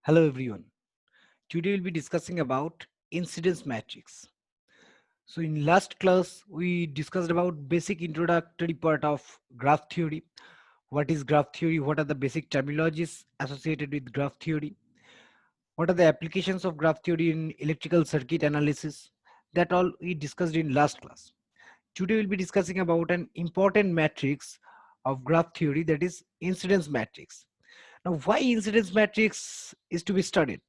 Hello everyone. Today we'll be discussing about incidence matrix. So in last class we discussed about basic introductory part of graph theory. What is graph theory? What are the basic terminologies associated with graph theory? What are the applications of graph theory in electrical circuit analysis? That all we discussed in last class. Today we'll be discussing about an important matrix of graph theory, that is incidence matrix. Now why incidence matrix is to be studied?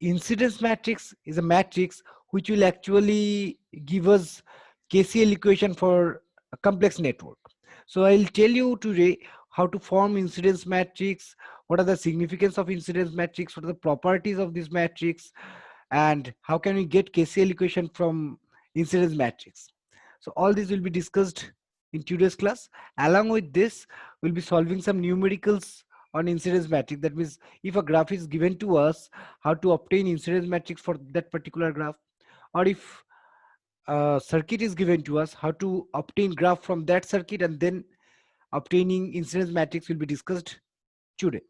Incidence matrix is a matrix which will actually give us KCL equation for a complex network. So I'll tell you today how to form incidence matrix, what are the significance of incidence matrix, what are the properties of this matrix, and how can we get KCL equation from incidence matrix. So all this will be discussed in today's class. Along with this, we'll be solving some numericals on incidence matrix. That means if a graph is given to us, how to obtain incidence matrix for that particular graph, or if a circuit is given to us, how to obtain graph from that circuit, and then obtaining incidence matrix will be discussed today.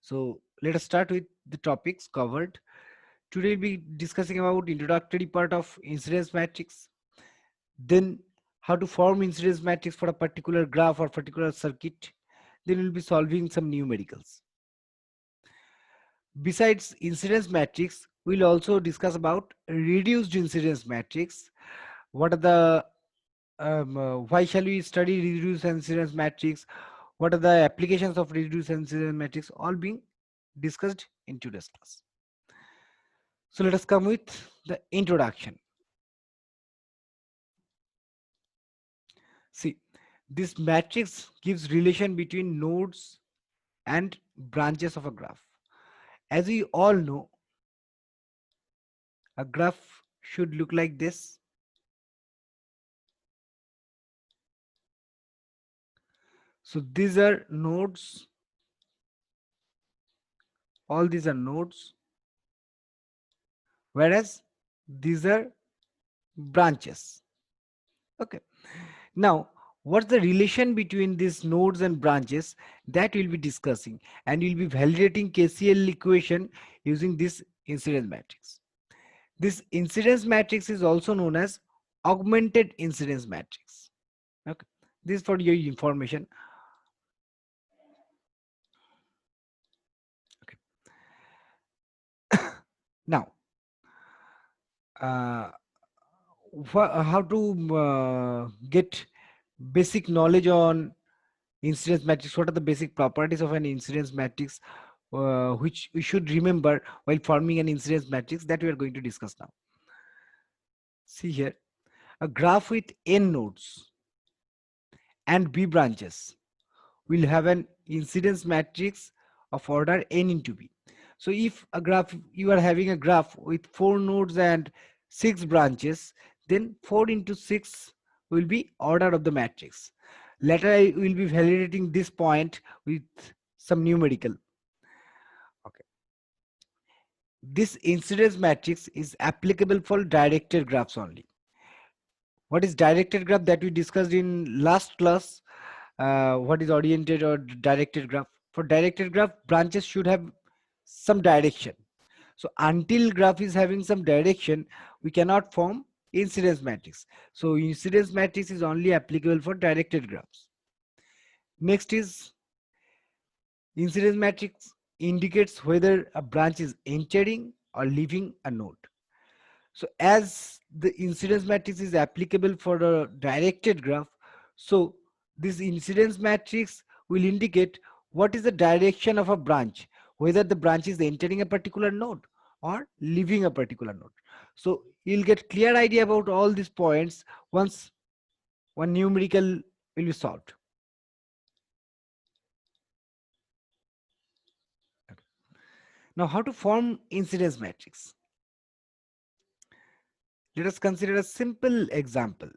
So let us start with the topics covered. Today we'll be discussing about introductory part of incidence matrix, then how to form incidence matrix for a particular graph or particular circuit, then we'll be solving some numericals. Besides incidence matrix, we'll also discuss about reduced incidence matrix. What are the why shall we study reduced incidence matrix? What are the applications of reduced incidence matrix? All being discussed in today's class. So let us come with the introduction. See, this matrix gives relation between nodes and branches of a graph. As we all know, a graph should look like this. So these are nodes, all these are nodes, whereas these are branches. Okay. Now, what's the relation between these nodes and branches? That we'll be discussing, and we'll be validating KCL equation using this incidence matrix. This incidence matrix is also known as augmented incidence matrix. Okay. This is for your information. Okay. Now, uh, how to get basic knowledge on incidence matrix? What are the basic properties of an incidence matrix, which we should remember while forming an incidence matrix, that we are going to discuss now. See here, a graph with n nodes and b branches will have an incidence matrix of order n into b. So if a graph, you are having a graph with 4 nodes and 6 branches, then 4 into 6 will be order of the matrix. Later I will be validating this point with some numerical. Okay. This incidence matrix is applicable for directed graphs only. What is directed graph? That we discussed in last class. What is oriented or directed graph? For directed graph, branches should have some direction. So until graph is having some direction, we cannot form incidence matrix. So incidence matrix is only applicable for directed graphs. Next is incidence matrix indicates whether a branch is entering or leaving a node. So as the incidence matrix is applicable for a directed graph, so this incidence matrix will indicate what is the direction of a branch, whether the branch is entering a particular node or leaving a particular node. So you'll get clear idea about all these points once one numerical will be solved. Now how to form incidence matrix? Let us consider a simple example.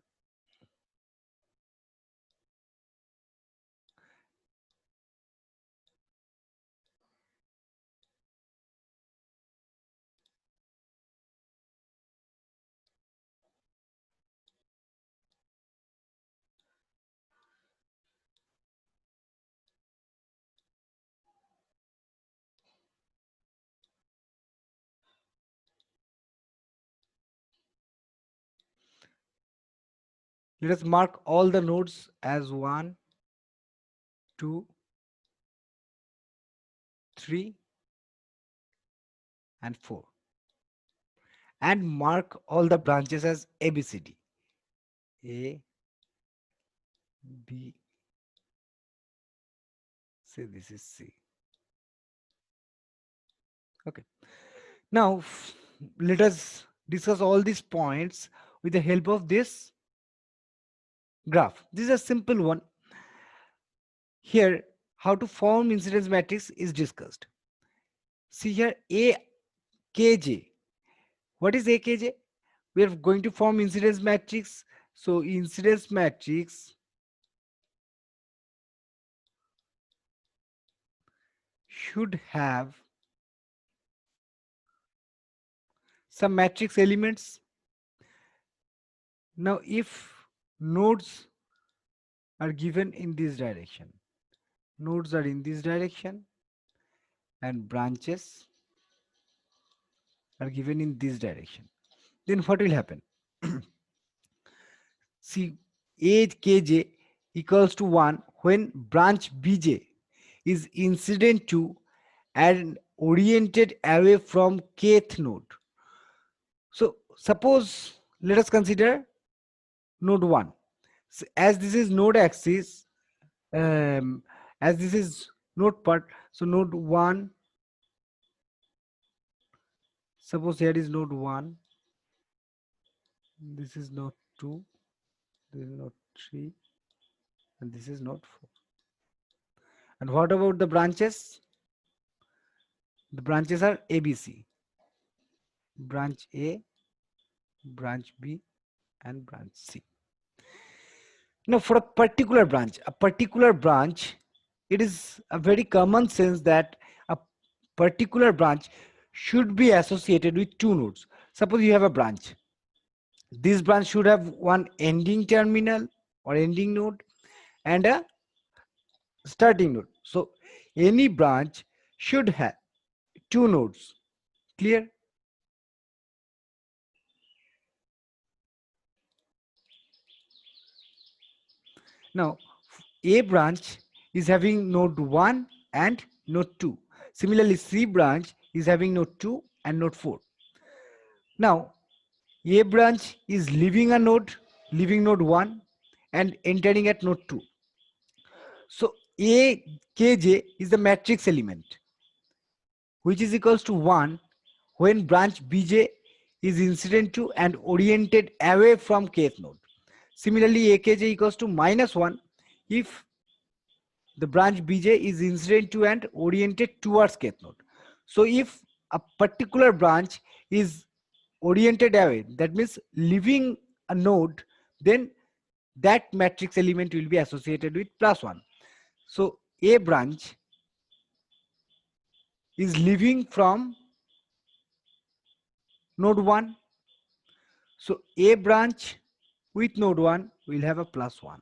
Let us mark all the nodes as 1, 2, 3, and 4. And mark all the branches as ABCD. A, B, say this is C. Okay. Now, let us discuss all these points with the help of this graph. This is a simple one. Here, how to form incidence matrix is discussed. See here, AKJ. What is AKJ? We are going to form incidence matrix. So, incidence matrix should have some matrix elements. Now, if nodes are given in this direction, nodes are in this direction, and branches are given in this direction, then what will happen? See, AKJ equals to 1 when branch BJ is incident to and oriented away from kth node. So suppose, let us consider node 1. So as this is node axis, as this is node part, so node 1, suppose here is node 1, this is node 2, this is node 3, and this is node 4. And what about the branches? The branches are ABC, branch A, branch B, and branch C. Now for a particular branch, it is a very common sense that a particular branch should be associated with two nodes. Suppose you have a branch. This branch should have one ending terminal or ending node and a starting node. So any branch should have two nodes. Clear? Now A branch is having node 1 and node 2. Similarly, C branch is having node 2 and node 4. Now A branch is leaving node 1 and entering at node 2. So AKJ is the matrix element, which is equals to 1 when branch BJ is incident to and oriented away from kth node. Similarly, AKJ equals to -1 if the branch BJ is incident to and oriented towards kth node. So if a particular branch is oriented away, that means leaving a node, then that matrix element will be associated with +1. So A branch is leaving from node 1. So A branch with node 1 will have a +1.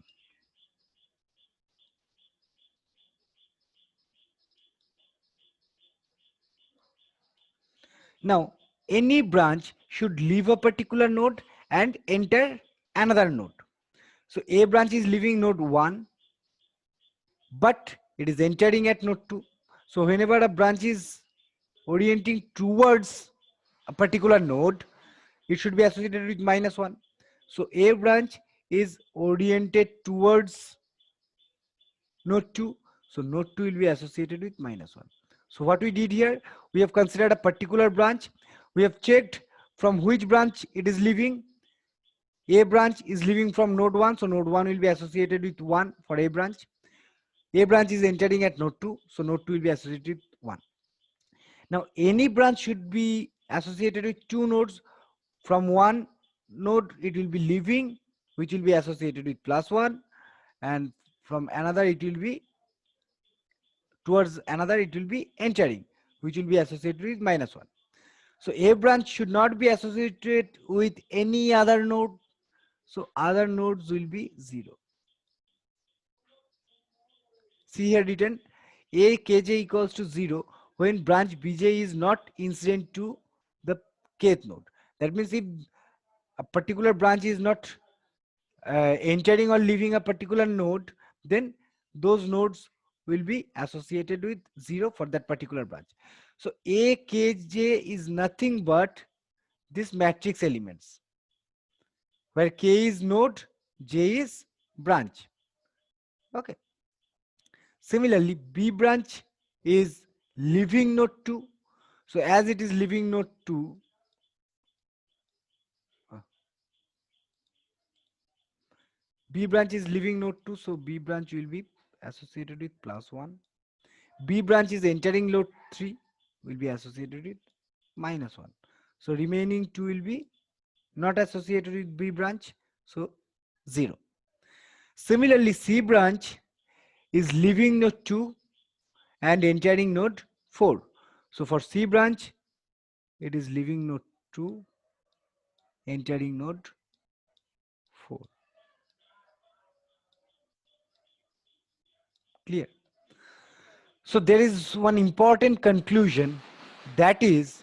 Now any branch should leave a particular node and enter another node. So A branch is leaving node 1, but it is entering at node 2. So whenever a branch is orienting towards a particular node, it should be associated with -1. So A branch is oriented towards node 2. So node 2 will be associated with -1. So what we did here, we have considered a particular branch. We have checked from which branch it is leaving. A branch is leaving from node 1. So node 1 will be associated with 1 for A branch. A branch is entering at node 2. So node 2 will be associated with 1. Now any branch should be associated with two nodes. From one node it will be leaving, which will be associated with +1, and from another it will be towards another it will be entering, which will be associated with -1. So A branch should not be associated with any other node. So other nodes will be 0. See here written AKJ equals to 0 when branch BJ is not incident to the kth node. That means if a particular branch is not entering or leaving a particular node, then those nodes will be associated with 0 for that particular branch. So A, K, J is nothing but this matrix elements, where K is node, J is branch. Okay. Similarly, B branch is leaving node 2. So as it is leaving node 2, uh, B branch is leaving node 2, so B branch will be associated with +1. B branch is entering node 3, will be associated with -1. So remaining 2 will be not associated with B branch, so 0. Similarly, C branch is leaving node 2 and entering node 4. So for C branch, it is leaving node 2, entering node 4. Clear? So there is one important conclusion, that is,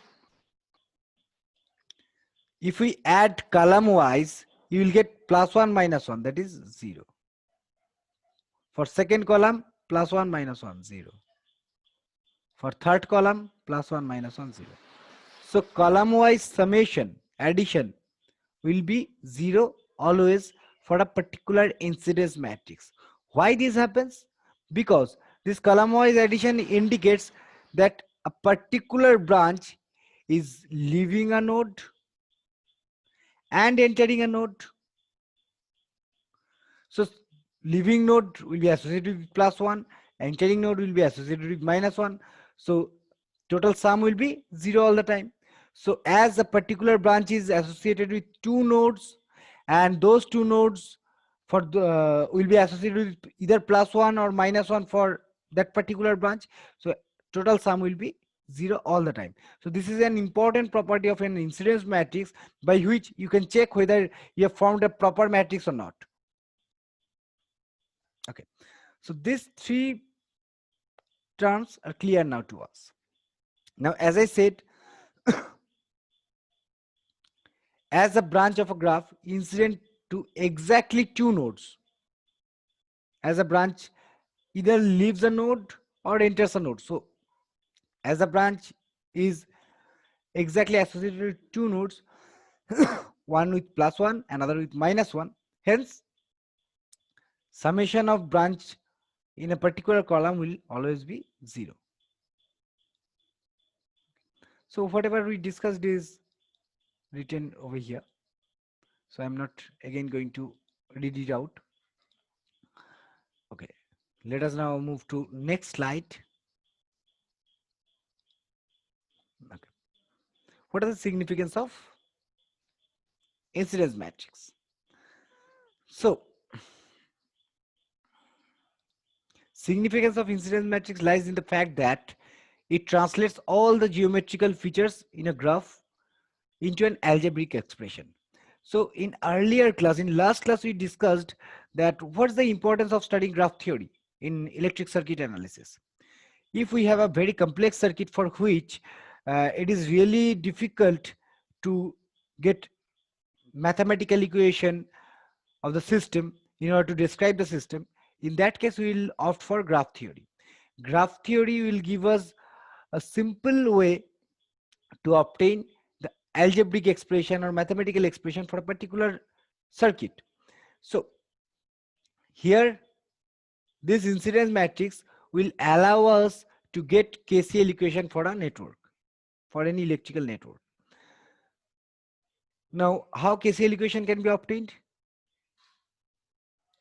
if we add column wise, you will get +1 -1, that is 0. For second column, +1 -1, 0. For third column, +1 -1, 0. So column wise summation, addition will be 0 always for a particular incidence matrix. Why this happens? Because this column wise addition indicates that a particular branch is leaving a node and entering a node. So leaving node will be associated with +1, entering node will be associated with -1. So total sum will be 0 all the time. So as a particular branch is associated with two nodes, and those two nodes for the will be associated with either +1 or -1 for that particular branch. So total sum will be 0 all the time. So this is an important property of an incidence matrix, by which you can check whether you have formed a proper matrix or not. Okay, so these three terms are clear now to us. Now, as I said, as a branch of a graph incident to exactly two nodes, as a branch either leaves a node or enters a node. So as a branch is exactly associated with two nodes, one with +1, another with -1. Hence, summation of branch in a particular column will always be 0. So whatever we discussed is written over here. So I'm not again going to read it out. Okay, let us now move to next slide. Okay. What is the significance of incidence matrix? So significance of incidence matrix lies in the fact that it translates all the geometrical features in a graph into an algebraic expression. So in earlier class, in last class, we discussed that what's the importance of studying graph theory in electric circuit analysis. If we have a very complex circuit for which it is really difficult to get mathematical equation of the system in order to describe the system, in that case we will opt for graph theory. Graph theory will give us a simple way to obtain the algebraic expression or mathematical expression for a particular circuit. So here this incidence matrix will allow us to get KCL equation for a network, for any electrical network. Now, how KCL equation can be obtained?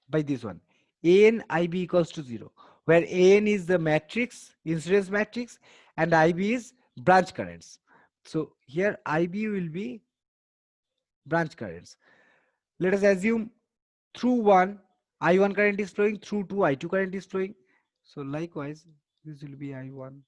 By this one, an ib equals to 0, where an is the matrix, incidence matrix, and ib is branch currents. So here ib will be branch currents. Let us assume through 1 I1 current is flowing, through 2 I2 current is flowing. So likewise this will be I1.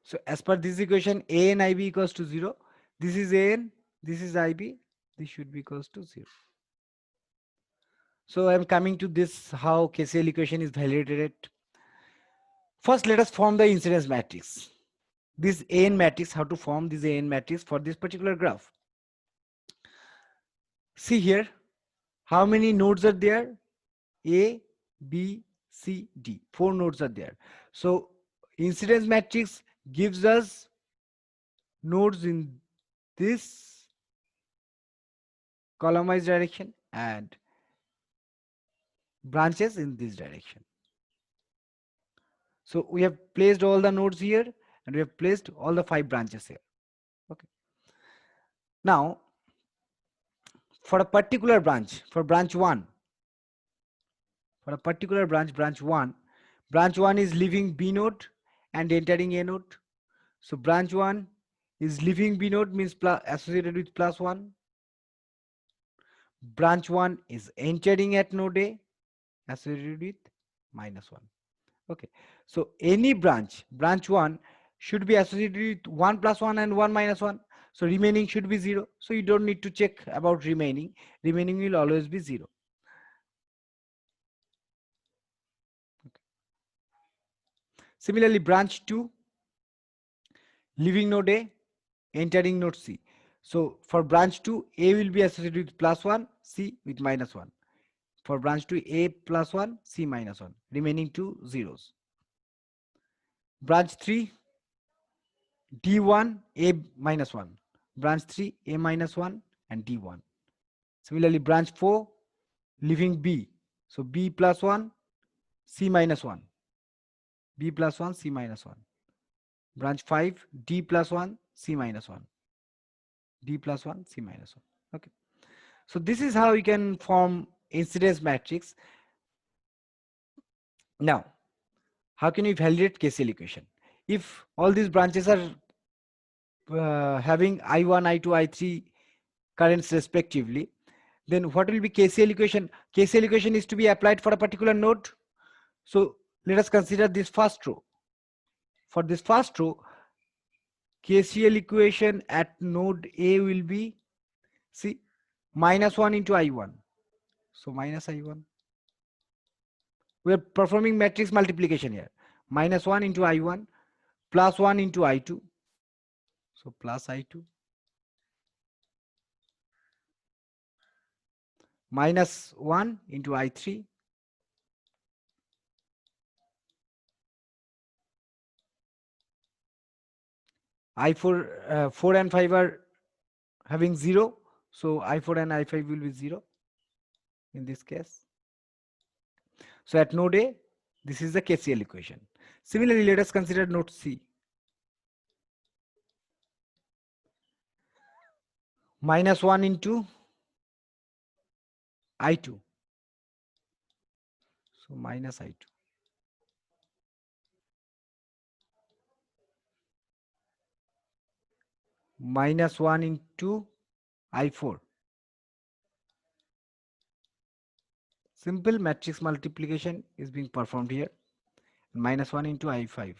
So as per this equation, A and IB equals to 0. This is AN, this is IB, this should be equals to 0. So I'm coming to this, how KCL equation is validated. First, let us form the incidence matrix. This AN matrix, how to form this AN matrix for this particular graph. See here, how many nodes are there? A, B, C, D. 4 nodes are there. So incidence matrix gives us nodes in this columnized direction and branches in this direction. So we have placed all the nodes here and we have placed all the 5 branches here. Okay. Now, for a particular branch, for branch 1, for a particular branch 1 is leaving B node and entering A node. So branch 1 is leaving B node, means associated with +1. Branch 1 is entering at node A, associated with -1. Okay. So any branch 1 should be associated with 1 + 1 and 1 - 1. So remaining should be 0. So you don't need to check about remaining. Remaining will always be 0. Okay. Similarly, branch 2, leaving node A, entering node C. So for branch 2, A will be associated with +1, C with -1. For branch 2, A +1, C -1. Remaining 2 zeros. Branch 3, D1, A -1. Branch 3, A -1 and D1. Similarly, branch 4, leaving B. So B +1, C -1. B +1, C -1. Branch 5, D +1, C -1. D +1, C -1. Okay. So this is how you can form incidence matrix. Now, how can you validate KCL equation? If all these branches are having I1, I2, I3 currents respectively, then what will be KCL equation? KCL equation is to be applied for a particular node. So let us consider this first row. For this first row, KCL equation at node A will be, see, -1 into I1. So minus I1. We are performing matrix multiplication here. -1 into I1 plus 1 into I2. So plus I2 minus 1 into I3 I4, 4 and 5 are having 0. So I4 and I5 will be 0 in this case. So at node A, this is the KCL equation. Similarly, let us consider node C. -1 into I2. So minus I2. -1 into I4. Simple matrix multiplication is being performed here. -1 into I5.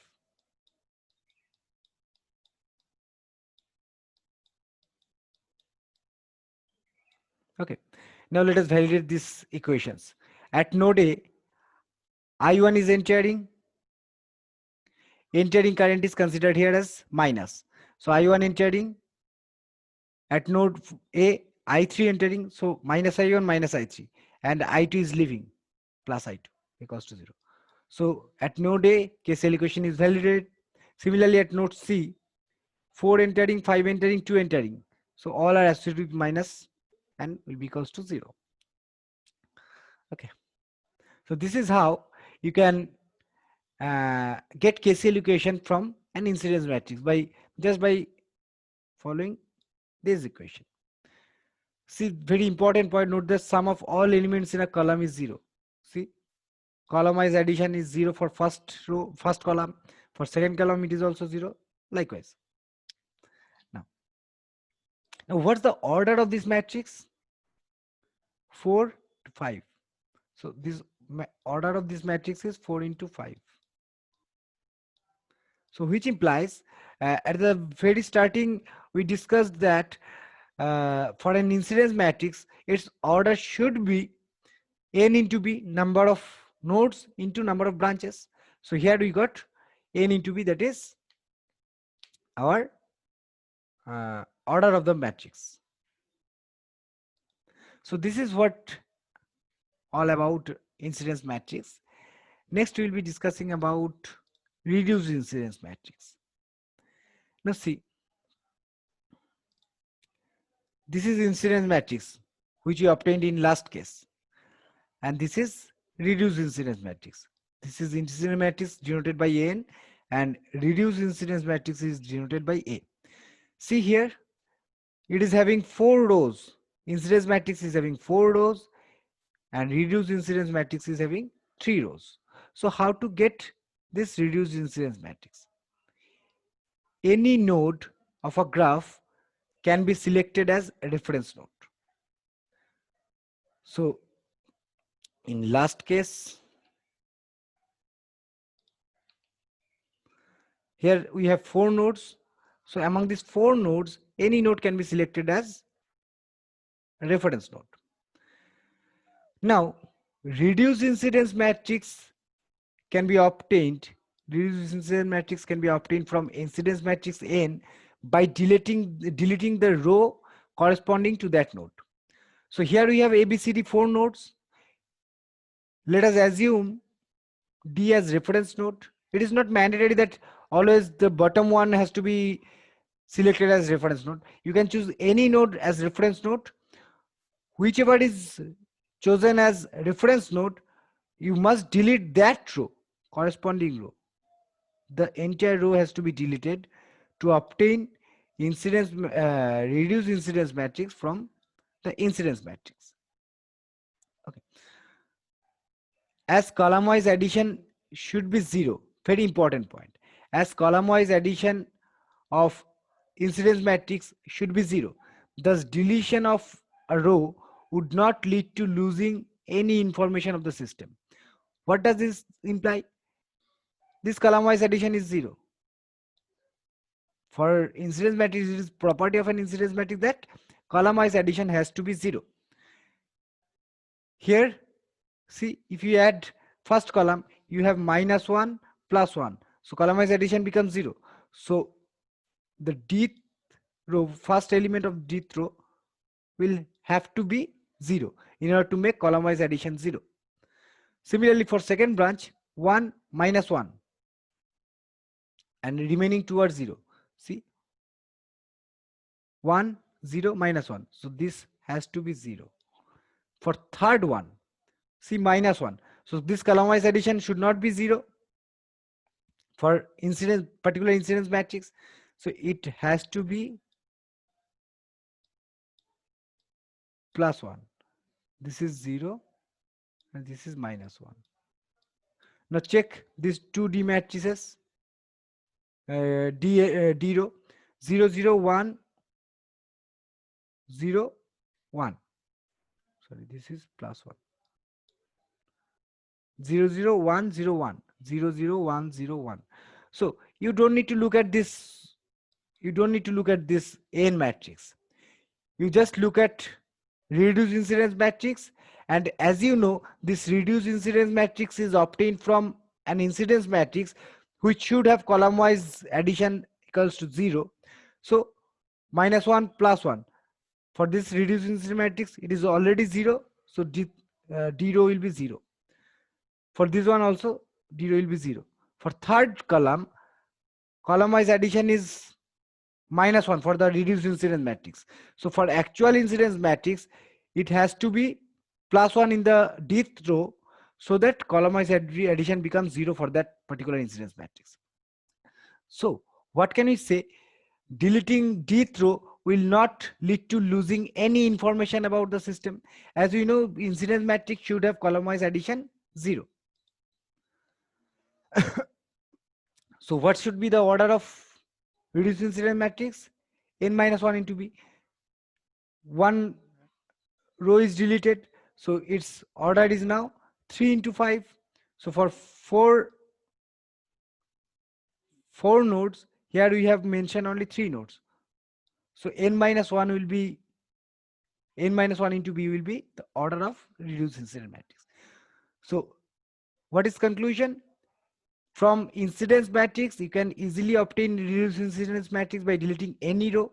Okay. Now let us validate these equations. At node A, I1 is entering. Entering current is considered here as minus. So I1 entering. At node A, I3 entering. So minus I1 minus I3. And I2 is leaving. Plus I2 equals to 0. So at node A, KCL equation is validated. Similarly, at node C, 4 entering, 5 entering, 2 entering. So all are associated with minus and will be equals to 0. Okay. So this is how you can get KCL equation from an incidence matrix by just by following this equation. See, very important point, note the sum of all elements in a column is 0. See, column-wise addition is 0 for first row, first column. For second column, it is also 0. Likewise. Now what's the order of this matrix? 4 to 5. So this order of this matrix is 4 into 5. So which implies At the very starting, we discussed that for an incidence matrix, its order should be n into b, number of nodes into number of branches. So here we got n into b, that is our order of the matrix. So this is what all about incidence matrix. Next we will be discussing about reduced incidence matrix. Now see, this is incidence matrix which we obtained in last case, and this is reduced incidence matrix. This is incidence matrix denoted by n, and reduced incidence matrix is denoted by a. See here, it is having 4 rows. Incidence matrix is having 4 rows, and reduced incidence matrix is having 3 rows. So how to get this reduced incidence matrix? Any node of a graph can be selected as a reference node. So in last case, here we have 4 nodes. So among these 4 nodes, any node can be selected as a reference node. Now, reduced incidence matrix can be obtained. Reduced incidence matrix can be obtained from incidence matrix n by deleting the row corresponding to that node. So here we have ABCD 4 nodes. Let us assume D as reference node. It is not mandatory that always the bottom one has to be selected as reference node. You can choose any node as reference node. Whichever is chosen as reference node, you must delete that row, corresponding row. The entire row has to be deleted to obtain incidence reduced incidence matrix from the incidence matrix. Okay. As column wise addition should be 0, very important point. As column wise addition of incidence matrix should be 0, thus deletion of a row would not lead to losing any information of the system. What does this imply? This column wise addition is 0. For incidence matrix, it is property of an incidence matrix that column wise addition has to be 0. Here, see, if you add first column, you have -1 plus 1. So column wise addition becomes 0. So the dth row, first element of dth row will have to be 0 in order to make column wise addition 0. Similarly, for second branch, 1 minus 1 and remaining 2 are 0. See, 1 0 minus 1, so this has to be 0. For third one, see, -1, so this column wise addition should not be 0 for particular incidence matrix, so it has to be +1. This is 0 and this is -1. Now check these 2D matrices. D row 0 0 1 0 1. Sorry, this is +1. 0 0 1 0 1 0 0 1 0 1. So you don't need to look at this. You don't need to look at this n matrix. You just look at reduced incidence matrix, and as you know, this reduced incidence matrix is obtained from an incidence matrix which should have column wise addition equals to 0. So -1 plus 1, for this reduced incidence matrix it is already 0, so D row will be 0. For this one also D row will be 0. For third column wise addition is -1 for the reduced incidence matrix. So for actual incidence matrix, it has to be +1 in the dth row, so that column wise addition becomes 0 for that particular incidence matrix. So what can we say? Deleting dth row will not lead to losing any information about the system. As we know, incidence matrix should have column wise addition 0. So what should be the order of reduced incidence matrix? n-1 into b. One row is deleted, so its order is now 3 into 5. So for four nodes, Here we have mentioned only 3 nodes. So n minus 1 will be, n minus 1 into b will be the order of reduced incidence matrix. So what is conclusion? From incidence matrix, you can easily obtain reduced incidence matrix by deleting any row.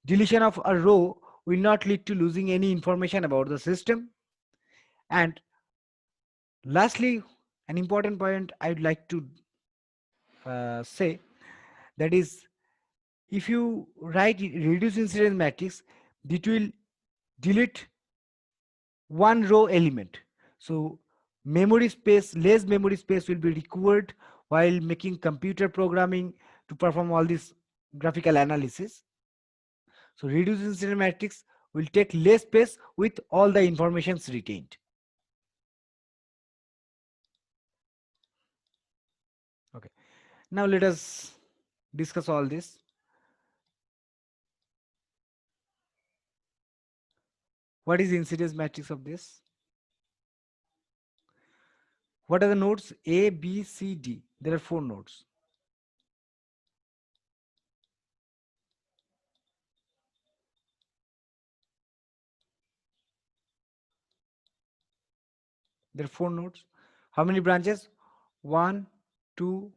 Deletion of a row will not lead to losing any information about the system. And lastly, an important point I would like to say, that is, if you write reduced incidence matrix, it will delete one row element. So memory space, less memory space will be required while making computer programming to perform all this graphical analysis. So reduced incidence matrix will take less space with all the informations retained. Okay. Now let us discuss all this. What is incidence matrix of this? What are the nodes? A, B, C, D. There are 4 nodes. There are 4 nodes. How many branches? 1, 2,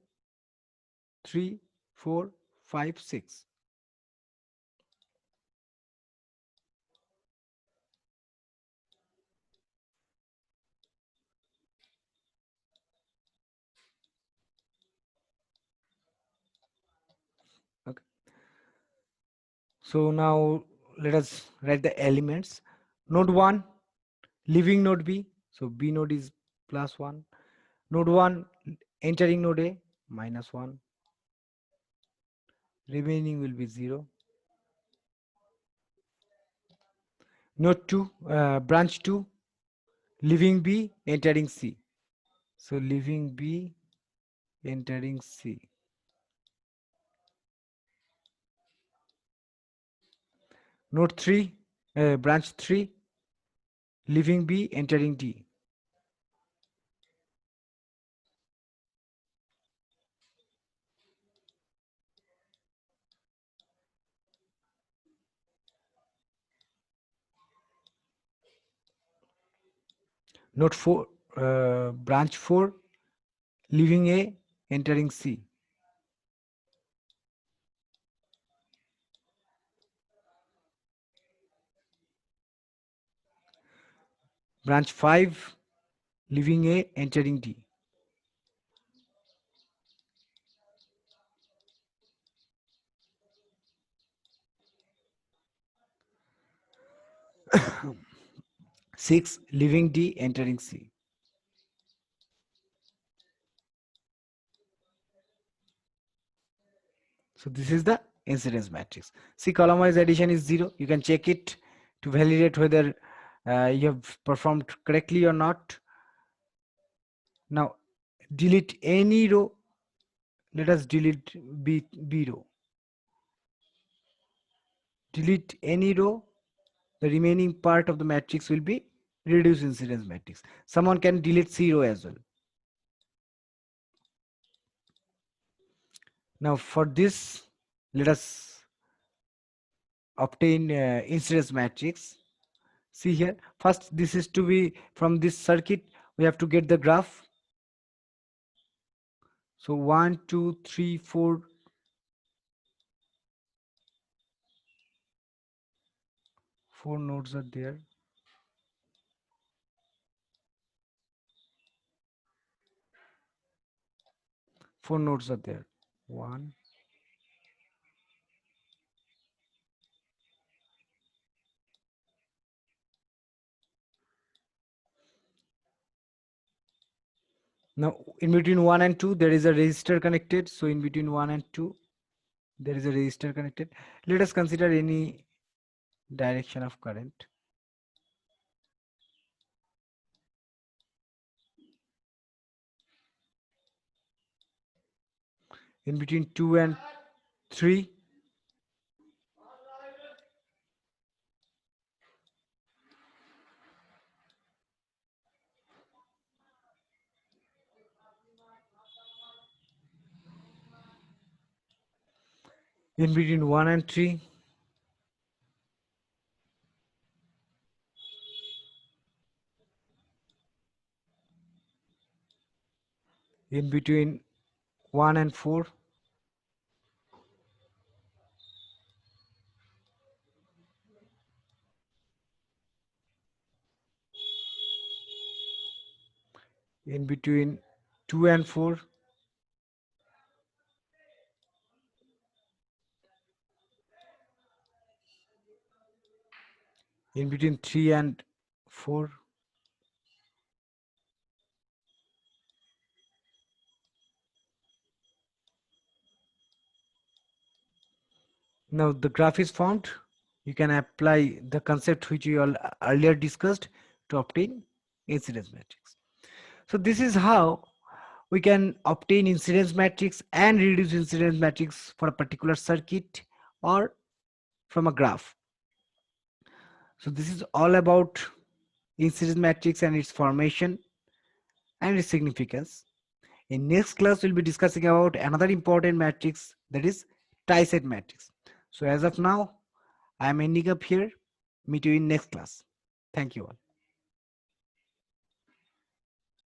3, 4, 5, 6. Okay. So now let us write the elements. Node 1, leaving node B. So B node is +1. Node 1, entering node A, -1. Remaining will be 0. Node 2, branch 2, leaving B, entering C. So leaving B, entering C. Node 3, branch 3, leaving B, entering D. Node 4, branch 4, leaving A, entering C. Branch 5, leaving A, entering D. Six, leaving D, entering C. So this is the incidence matrix. See, column-wise addition is 0. You can check it to validate whether you have performed correctly or not. Now, delete any row. Let us delete B row. Delete any row. The remaining part of the matrix will be reduced incidence matrix. Someone can delete C row as well. Now, for this, let us obtain incidence matrix. See here, first this is to be from this circuit, we have to get the graph. So 1, 2, 3, 4, 4 nodes are there. Four nodes are there. 1, now in between 1 and 2 there is a resistor connected. So in between 1 and 2 there is a resistor connected. Let us consider any direction of current. In between 2 and 3, in between 1 and 3, in between 1 and 4, in between 2 and 4, in between 3 and 4. Now the graph is formed. You can apply the concept which we all earlier discussed to obtain incidence matrix. So this is how we can obtain incidence matrix and reduce incidence matrix for a particular circuit or from a graph. So this is all about incidence matrix and its formation and its significance. In next class, we'll be discussing about another important matrix, that is tie-set matrix. So as of now, I am ending up here. Meet you in next class. Thank you all.